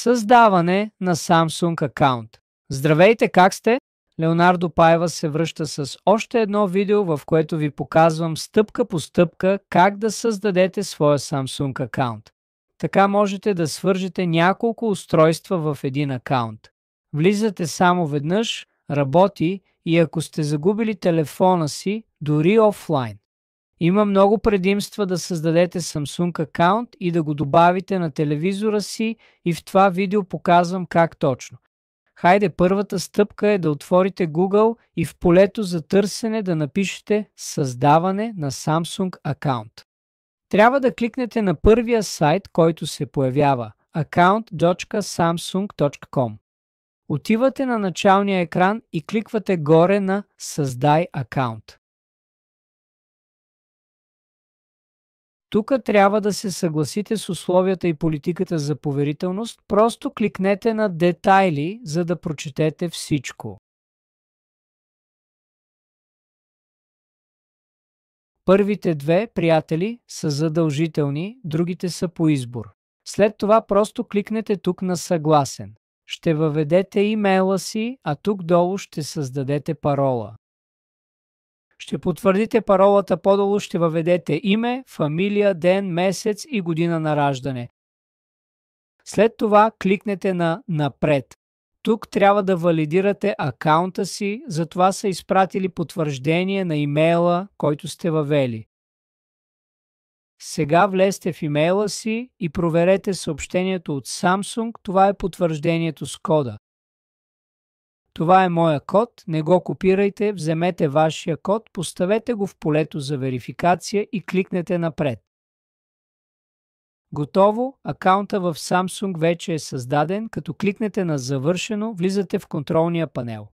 Създаване на Samsung акаунт. Здравейте, как сте? Леонардо Паева се връща с още едно видео, в което ви показвам стъпка по стъпка как да създадете своя Samsung акаунт. Така можете да свържете няколко устройства в един акаунт. Влизате само веднъж, работи и ако сте загубили телефона си, дори офлайн. Има много предимства да създадете Samsung акаунт и да го добавите на телевизора си и в това видео показвам как точно. Хайде, първата стъпка е да отворите Google и в полето за търсене да напишете създаване на Samsung акаунт. Трябва да кликнете на първия сайт, който се появява account.samsung.com. Отивате на началния екран и кликвате горе на Създай акаунт. Тук трябва да се съгласите с условията и политиката за поверителност. Просто кликнете на Детайли, за да прочетете всичко. Първите две, приятели, са задължителни, другите са по избор. След това просто кликнете тук на Съгласен. Ще въведете имейла си, а тук долу ще създадете парола. Ще потвърдите паролата, по-долу ще въведете име, фамилия, ден, месец и година на раждане. След това кликнете на Напред. Тук трябва да валидирате акаунта си, затова са изпратили потвърждение на имейла, който сте въвели. Сега влезте в имейла си и проверете съобщението от Samsung, това е потвърждението с кода. Това е моя код, не го копирайте, вземете вашия код, поставете го в полето за верификация и кликнете Напред. Готово, акаунта в Samsung вече е създаден, като кликнете на Завършено, влизате в контролния панел.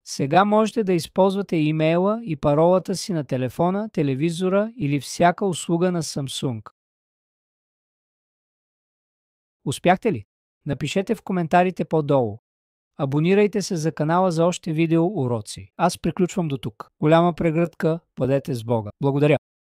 Сега можете да използвате имейла и паролата си на телефона, телевизора или всяка услуга на Samsung. Успяхте ли? Напишете в коментарите по-долу. Абонирайте се за канала за още видео уроци. Аз приключвам до тук. Голяма прегръдка, бъдете с Бога. Благодаря.